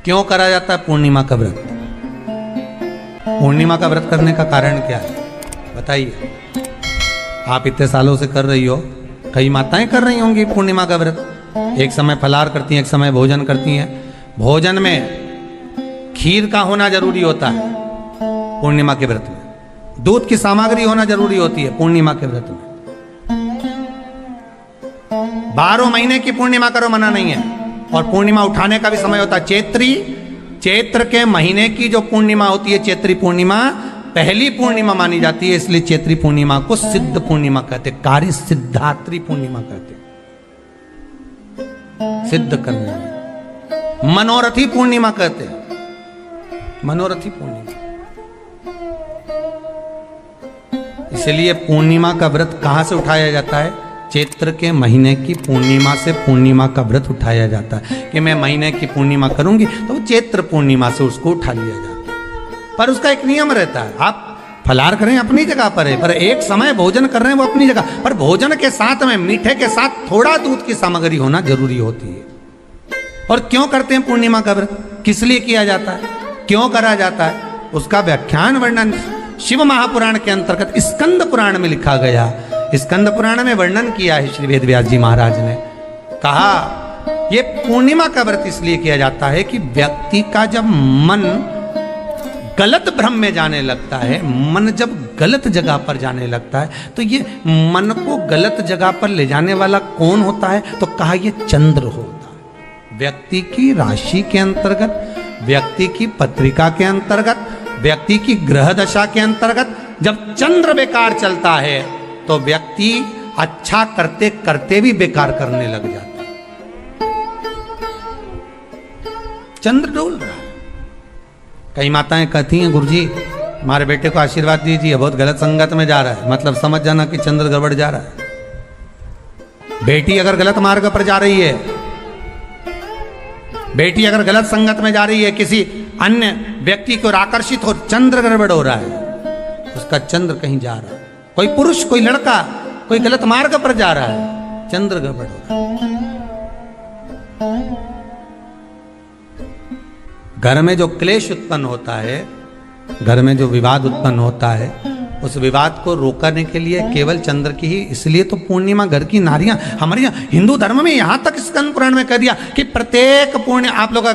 क्यों करा जाता है पूर्णिमा का व्रत? पूर्णिमा का व्रत करने का कारण क्या है बताइए? आप इतने सालों से कर रही हो, कई माताएं कर रही होंगी पूर्णिमा का व्रत। एक समय फलाहार करती हैं, एक समय भोजन करती हैं। भोजन में खीर का होना जरूरी होता है पूर्णिमा के व्रत में। दूध की सामग्री होना जरूरी होती है पूर्णिमा के व्रत में। 12 महीने की पूर्णिमा करो, मना नहीं है। और पूर्णिमा उठाने का भी समय होता है। चैत्र के महीने की जो पूर्णिमा होती है, चैत्री पूर्णिमा पहली पूर्णिमा मानी जाती है, इसलिए चैत्री पूर्णिमा को सिद्ध पूर्णिमा कहते, कार्य सिद्धात्री पूर्णिमा कहते। सिद्ध करने, मनोरथी पूर्णिमा कहते, मनोरथी पूर्णिमा। इसलिए पूर्णिमा का व्रत कहां से उठाया जाता है? चैत्र के महीने की पूर्णिमा से पूर्णिमा का व्रत उठाया जाता है कि मैं महीने की पूर्णिमा करूंगी तो वो चैत्र पूर्णिमा से उसको उठा लिया जाता है। पर उसका एक नियम रहता है, आप फलाहार करें अपनी जगह पर है, पर एक समय भोजन कर रहे हैं वो अपनी जगह पर। भोजन के साथ में मीठे के साथ थोड़ा दूध की सामग्री होना जरूरी होती है। और क्यों करते हैं पूर्णिमा का व्रत? किस लिए किया जाता है, क्यों करा जाता है? उसका व्याख्यान वर्णन शिव महापुराण के अंतर्गत स्कंद पुराण में लिखा गया। स्कंद पुराण में वर्णन किया है श्री वेदव्यास जी महाराज ने। कहा ये पूर्णिमा का व्रत इसलिए किया जाता है कि व्यक्ति का जब मन गलत भ्रम में जाने लगता है, मन जब गलत जगह पर जाने लगता है, तो ये मन को गलत जगह पर ले जाने वाला कौन होता है? तो कहा ये चंद्र होता है। व्यक्ति की राशि के अंतर्गत, व्यक्ति की पत्रिका के अंतर्गत, व्यक्ति की ग्रह दशा के अंतर्गत जब चंद्र बेकार चलता है तो व्यक्ति अच्छा करते करते भी बेकार करने लग जाता है। चंद्र डोल रहा है। कई माताएं कहती हैं गुरुजी हमारे बेटे को आशीर्वाद दीजिए, बहुत गलत संगत में जा रहा है। मतलब समझ जाना कि चंद्र गड़बड़ जा रहा है। बेटी अगर गलत मार्ग पर जा रही है, बेटी अगर गलत संगत में जा रही है, किसी अन्य व्यक्ति की ओर आकर्षित हो, चंद्र गड़बड़ हो रहा है, उसका चंद्र कहीं जा रहा है। कोई पुरुष, कोई लड़का, कोई गलत मार्ग पर जा रहा है, चंद्र गड़बड़ हो रहा है। घर में जो क्लेश उत्पन्न होता है, घर में जो विवाद उत्पन्न होता है, उस विवाद को रोकने के लिए केवल चंद्र की ही, इसलिए तो पूर्णिमा घर की नारियां हमारे यहाँ हिंदू धर्म में यहाँ तक स्कंद पुराण में कह दिया कि प्रत्येक पूर्ण आप लोग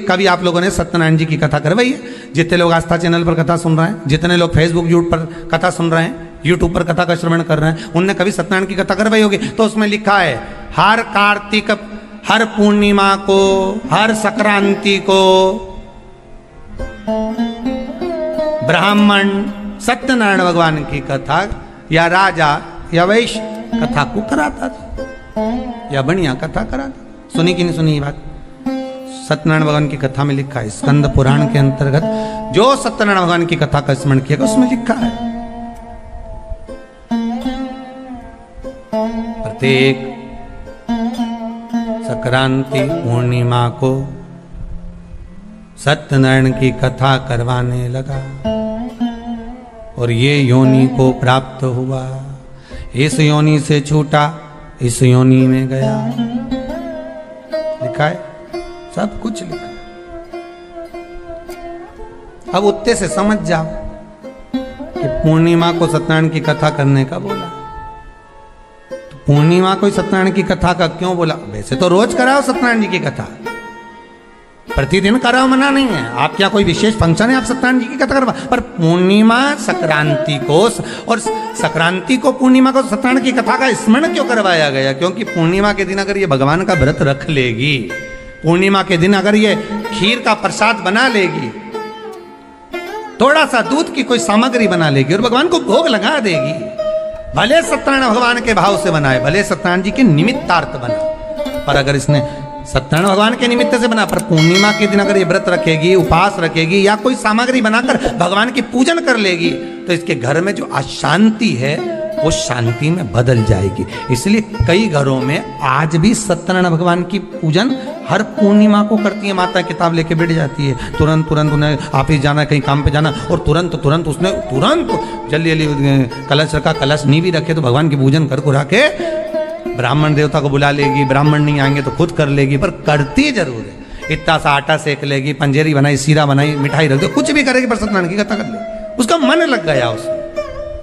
कभी आप लोगों ने सत्यनारायण जी की कथा करवाई है? जितने लोग आस्था चैनल पर कथा सुन रहे हैं, जितने लोग फेसबुक यूट्यूब पर कथा सुन रहे हैं, यूट्यूब पर कथा का श्रवण कर रहे हैं, उनने कभी सत्यनारायण की कथा करवाई होगी। तो उसमें लिखा है हर कार्तिक, हर पूर्णिमा को, हर संक्रांति को ब्राह्मण सत्यनारायण भगवान की कथा या राजा या वैश्य कथा को कराता था, या बढ़िया कथा कराता। सुनी कि नहीं सुनी ये बात? सत्यनारायण भगवान की कथा में लिखा है, स्कंद पुराण के अंतर्गत जो सत्यनारायण भगवान की कथा का स्मरण किया उसमें लिखा है प्रत्येक संक्रांति पूर्णिमा को सत्यनारायण की कथा करवाने लगा और ये योनि को प्राप्त हुआ, इस योनि से छूटा, इस योनि में गया। लिखा है, सब कुछ लिखा है। अब उत्ते से समझ जाओ कि पूर्णिमा को सत्यनारायण की कथा करने का बोला। तो पूर्णिमा को सत्यनारायण की कथा का क्यों बोला? वैसे तो रोज कराओ सत्यनारायण जी की कथा, प्रतिदिन कराओ, मना नहीं है। आप क्या कोई विशेष फंक्शन है आप सत्यनारायण जी की कथा करवा? पर पूर्णिमा संक्रांति को और संक्रांति को पूर्णिमा को सत्यनारायण की कथा का स्मरण क्यों करवाया गया? क्योंकि पूर्णिमा के दिन अगर ये भगवान का व्रत रख लेगी, पूर्णिमा के दिन अगर ये खीर का प्रसाद बना लेगी, थोड़ा सा दूध की कोई सामग्री बना लेगी और भगवान को भोग लगा देगी, भले सत्यनारायण भगवान के भाव से बनाए, भले सत्यनारायण जी के निमित्तार्थ बना, पर अगर इसने सत्यनारायण भगवान के निमित्त से बना, पर पूर्णिमा के दिन अगर ये व्रत रखेगी, उपवास रखेगी या कोई सामग्री बनाकर भगवान की पूजन कर लेगी, तो इसके घर में जो अशांति है वो शांति में बदल जाएगी। इसलिए कई घरों में आज भी सत्यनारायण भगवान की पूजन हर पूर्णिमा को करती है। माता किताब लेके बैठ जाती है, तुरंत उन्हें ऑफिस जाना, कहीं काम पे जाना, और तुरंत उसने जल्दी जल्दी कलश रखा, कलश नहीं भी रखे तो भगवान की पूजन कर कुरा के ब्राह्मण देवता को बुला लेगी, ब्राह्मण नहीं आएंगे तो खुद कर लेगी, पर करती जरूर है। इतना सा आटा सेक लेगी, पंजेरी बनाई, सीरा बनाई, मिठाई रख दो, कुछ भी करेगी पर सत्यनारायण की कथा कर ले। उसका मन लग गया उसमें,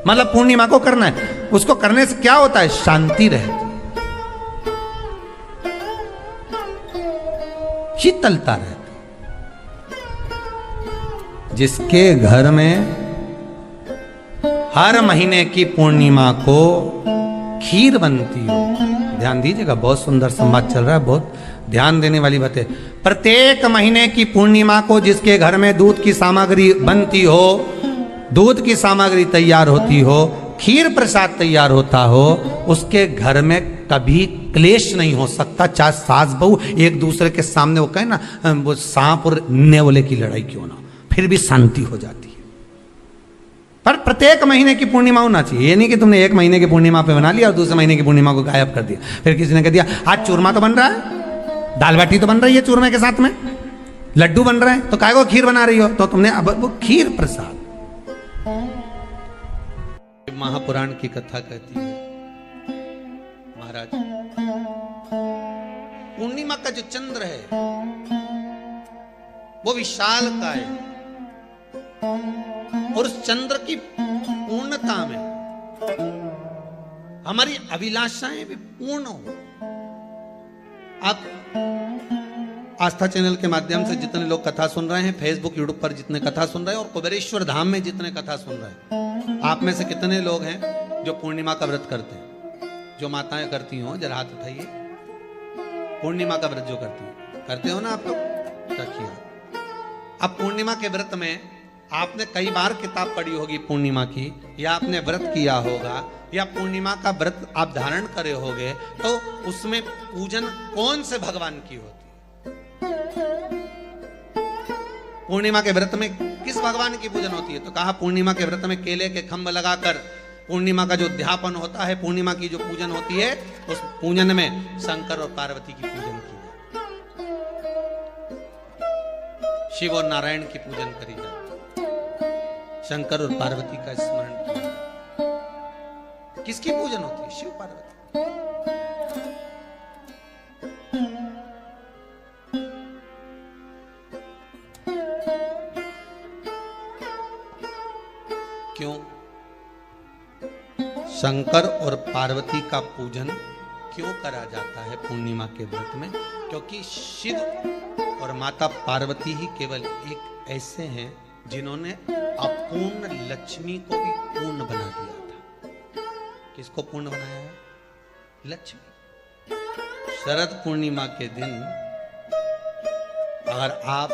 मतलब पूर्णिमा को करना है। उसको करने से क्या होता है? शांति रहती, शीतलता रहती। जिसके घर में हर महीने की पूर्णिमा को खीर बनती हो, ध्यान दीजिएगा, बहुत सुंदर संवाद चल रहा है, बहुत ध्यान देने वाली बात है। प्रत्येक महीने की पूर्णिमा को जिसके घर में दूध की सामग्री बनती हो, दूध की सामग्री तैयार होती हो, खीर प्रसाद तैयार होता हो, उसके घर में कभी क्लेश नहीं हो सकता। चाहे सास बहू एक दूसरे के सामने वो कहे ना, वो सांप और नेवले की लड़ाई क्यों ना, फिर भी शांति हो जाती है। पर प्रत्येक महीने की पूर्णिमा होना चाहिए। ये नहीं कि तुमने एक महीने की पूर्णिमा पे बना लिया और दूसरे महीने की पूर्णिमा को गायब कर दिया। फिर किसी ने कह दिया आज चूरमा तो बन रहा है, दाल बाटी तो बन रही है चूरमे के साथ में, लड्डू बन रहे हैं, तो काहे को खीर बना रही हो? तो तुमने अब वो खीर प्रसाद। महापुराण की कथा कहती है, महाराज पूर्णिमा का जो चंद्र है वो विशाल का है, और उस चंद्र की पूर्णता में हमारी अभिलाषाएं भी पूर्ण हो। आप आस्था चैनल के माध्यम से जितने लोग कथा सुन रहे हैं, फेसबुक यूट्यूब पर जितने कथा सुन रहे हैं, और कुबेरेश्वर धाम में जितने कथा सुन रहे हैं, आप में से कितने लोग हैं जो पूर्णिमा का व्रत करते हैं? जो माताएं करती हो जरा हाथ उठाइए। पूर्णिमा का व्रत जो करते हो ना आप लोग, रखिए। अब पूर्णिमा के व्रत में आपने कई बार किताब पढ़ी होगी पूर्णिमा की, या आपने व्रत किया होगा, या पूर्णिमा का व्रत आप धारण करे होगे, तो उसमें पूजन कौन से भगवान की होती है? पूर्णिमा के व्रत में किस भगवान की पूजन होती है? तो कहा पूर्णिमा के व्रत में केले के खंभ लगाकर पूर्णिमा का जो अध्यापन होता है, पूर्णिमा की जो पूजन होती है, उस पूजन में शंकर और पार्वती की पूजन की जाती, शिव और नारायण की पूजन करी जाती, शंकर और पार्वती का स्मरण किया। किसकी पूजन होती है? शिव पार्वती। क्यों शंकर और पार्वती का पूजन क्यों करा जाता है पूर्णिमा के व्रत में? क्योंकि शिव और माता पार्वती ही केवल एक ऐसे हैं जिन्होंने अपूर्ण लक्ष्मी को भी पूर्ण बना दिया था। किसको पूर्ण बनाया है? लक्ष्मी। शरद पूर्णिमा के दिन अगर आप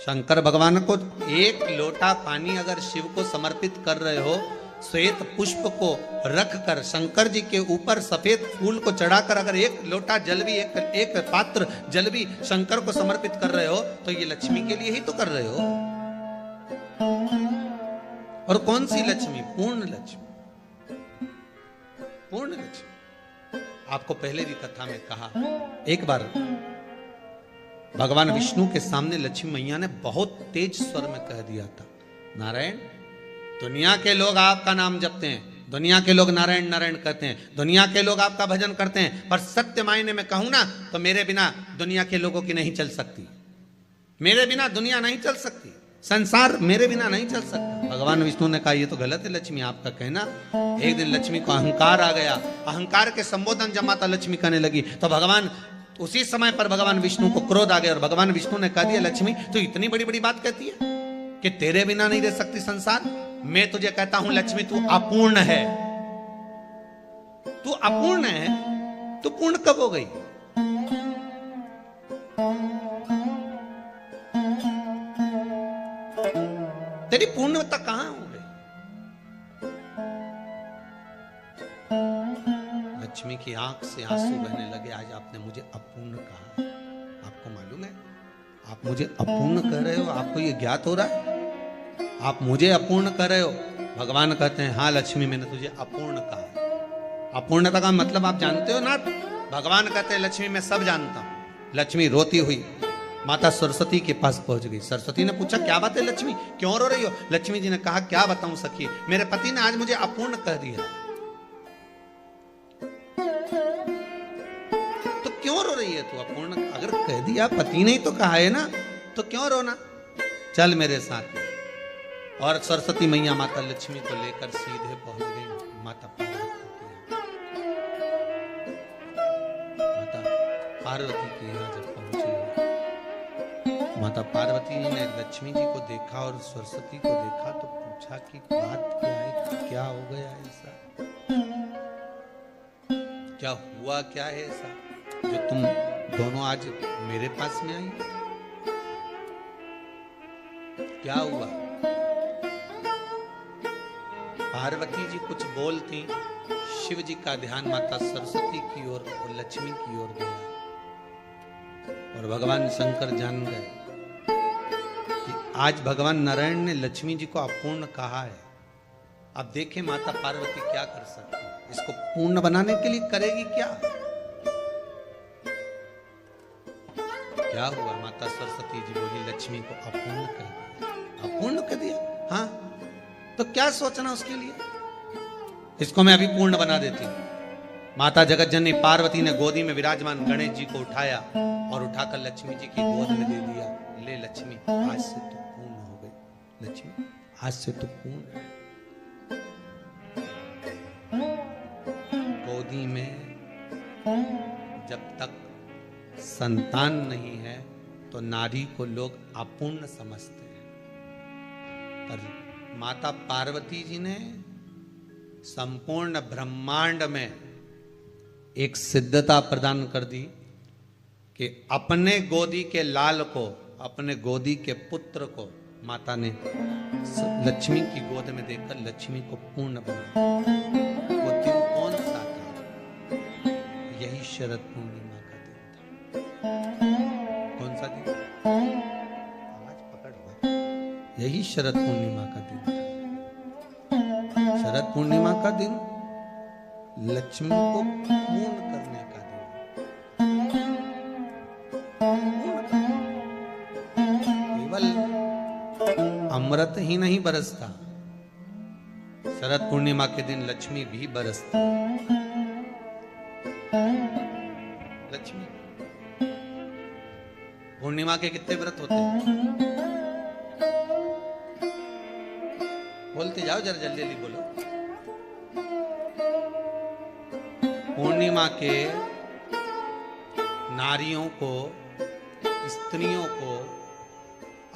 शंकर भगवान को एक लोटा पानी अगर शिव को समर्पित कर रहे हो, श्वेत पुष्प को रखकर शंकर जी के ऊपर सफेद फूल को चढ़ाकर अगर एक लोटा जल भी, एक पात्र जल भी शंकर को समर्पित कर रहे हो, तो ये लक्ष्मी के लिए ही तो कर रहे हो। और कौन सी लक्ष्मी? पूर्ण लक्ष्मी। पूर्ण लक्ष्मी। आपको पहले भी कथा में कहा, एक बार भगवान विष्णु के सामने लक्ष्मी मैया ने बहुत तेज स्वर में कह दिया था, नारायण, दुनिया के लोग आपका नाम जपते हैं, दुनिया के लोग नारायण नारायण कहते हैं, दुनिया के लोग आपका भजन करते हैं, पर सत्य मायने में कहूं ना तो मेरे बिना दुनिया के लोगों की नहीं चल सकती, मेरे बिना दुनिया नहीं चल सकती, संसार मेरे बिना नहीं चल सकता। भगवान विष्णु ने कहा ये तो गलत है लक्ष्मी आपका कहना। एक दिन लक्ष्मी को अहंकार आ गया, अहंकार के संबोधन जब माता लक्ष्मी करने लगी तो भगवान उसी समय पर भगवान विष्णु को क्रोध आ गया, और भगवान विष्णु ने कह दिया लक्ष्मी तू इतनी बड़ी बड़ी बात कहती है कि तेरे बिना नहीं रह सकती संसार। मैं तुझे कहता हूं लक्ष्मी तू अपूर्ण है, तू अपूर्ण है, तू पूर्ण कब हो गई? तेरी पूर्णता कहां हो गई? लक्ष्मी की आंख से आंसू बहने लगे। आज आपने मुझे अपूर्ण कहा, आपको मालूम है आप मुझे अपूर्ण कह रहे हो? आपको ये ज्ञात हो रहा है आप मुझे अपूर्ण कर रहे हो? भगवान कहते हैं हाँ लक्ष्मी मैंने तुझे अपूर्ण कहा। अपूर्णता का मतलब आप जानते हो ना? भगवान कहते हैं लक्ष्मी मैं सब जानता हूं। लक्ष्मी रोती हुई माता सरस्वती के पास पहुंच गई। सरस्वती ने पूछा क्या बात है लक्ष्मी, क्यों रो रही हो? लक्ष्मी जी ने कहा क्या बताऊं सखी, मेरे पति ने आज मुझे अपूर्ण कह दिया। तो क्यों रो रही है तू अपूर्ण, अगर कह दिया पति ने ही तो कहा है ना, तो क्यों रोना, चल मेरे साथ। और सरस्वती मैया माता लक्ष्मी को लेकर सीधे पहुंच गई माता पार्वती के यहाँ। माता पार्वती के यहाँ जब पहुंची, माता पार्वती ने लक्ष्मी जी को देखा और सरस्वती को देखा तो पूछा कि बात क्या है, क्या हो गया ऐसा, क्या हुआ, क्या है ऐसा जो तुम दोनों आज मेरे पास में आई, क्या हुआ। पार्वती जी कुछ बोलती, शिव जी का ध्यान माता सरस्वती की ओर और लक्ष्मी की ओर गया और भगवान शंकर जान गए कि आज भगवान नारायण ने लक्ष्मी जी को अपूर्ण कहा है। अब देखें माता पार्वती क्या कर सकती है, इसको पूर्ण बनाने के लिए करेगी क्या। क्या हुआ, माता सरस्वती जी बोली लक्ष्मी को अपूर्ण कर दिया, अपूर्ण कर दिया, हाँ तो क्या सोचना उसके लिए, इसको मैं अभी पूर्ण बना देती हूं। माता जगत जननी पार्वती ने गोदी में विराजमान गणेश जी को उठाया और उठाकर लक्ष्मी जी की गोद में दे दिया। ले लक्ष्मी, आज से तो पूर्ण हो गई, लक्ष्मी आज से तो पूर्ण। गोदी में जब तक संतान नहीं है तो नारी को लोग अपूर्ण समझते हैं, पर माता पार्वती जी ने संपूर्ण ब्रह्मांड में एक सिद्धता प्रदान कर दी कि अपने गोदी के लाल को, अपने गोदी के पुत्र को माता ने लक्ष्मी की गोद में देकर लक्ष्मी को पूर्ण बनाया। वो दिन कौन सा था, यही शरद पूर्णिमा का दिन था। कौन सा दिन, आवाज पकड़ लो, यही शरद पूर्णिमा का दिन था। शरद पूर्णिमा का दिन लक्ष्मी को पूर्ण करने का दिन, केवल अमृत ही नहीं बरसता, शरद पूर्णिमा के दिन लक्ष्मी भी बरसती। लक्ष्मी पूर्णिमा के कितने व्रत होते हैं, बोलते जाओ जरा, जल्दी जल्दी बोलो। पूर्णिमा के नारियों को, स्त्रियों को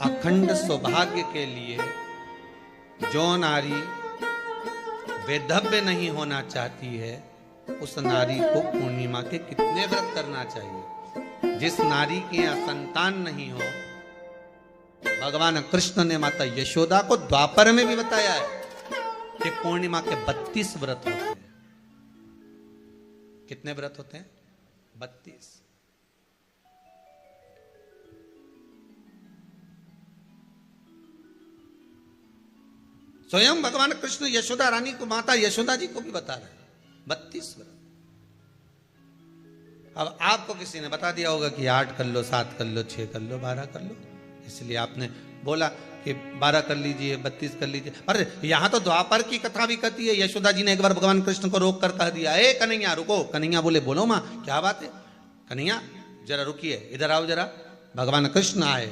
अखंड सौभाग्य के लिए, जो नारी वैधव्य नहीं होना चाहती है उस नारी को पूर्णिमा के कितने व्रत करना चाहिए। जिस नारी के यहाँ संतान नहीं हो, भगवान कृष्ण ने माता यशोदा को द्वापर में भी बताया है कि पूर्णिमा के 32 व्रत होते हैं। कितने व्रत होते हैं, 32। स्वयं भगवान कृष्ण यशोदा रानी को, माता यशोदा जी को भी बता रहे हैं 32 व्रत। अब आपको किसी ने बता दिया होगा कि 8 कर लो, 7 कर लो, 6 कर लो, 12 कर लो, इसलिए आपने बोला कि 12 कर लीजिए, 32 कर लीजिए। अरे यहां तो द्वापर की कथा भी कहती है। यशोदा जी ने एक बार भगवान कृष्ण को रोक कर कह दिया, ए कन्हैया रुको। कन्हैया बोले, बोलो मां क्या बात है। कन्हैया जरा रुकिए, इधर आओ जरा। भगवान कृष्ण आए।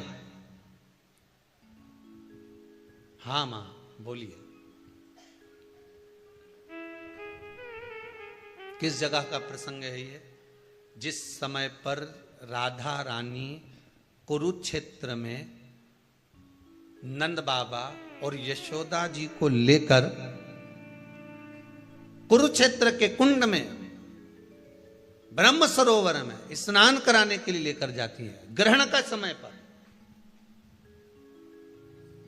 हाँ मां बोलिए। किस जगह का प्रसंग है ये, जिस समय पर राधा रानी कुरुक्षेत्र में नंद बाबा और यशोदा जी को लेकर कुरुक्षेत्र के कुंड में, ब्रह्म सरोवर में स्नान कराने के लिए लेकर जाती है, ग्रहण का समय पर।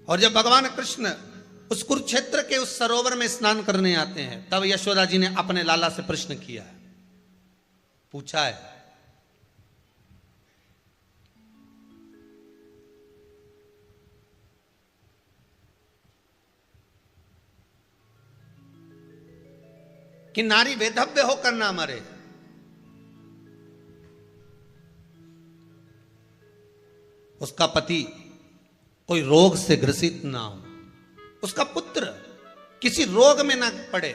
और जब भगवान कृष्ण उस कुरुक्षेत्र के उस सरोवर में स्नान करने आते हैं, तब यशोदा जी ने अपने लाला से प्रश्न किया है, पूछा है कि नारी वैधव्य होकर ना मरे। उसका पति कोई रोग से ग्रसित ना हो, उसका पुत्र किसी रोग में ना पड़े,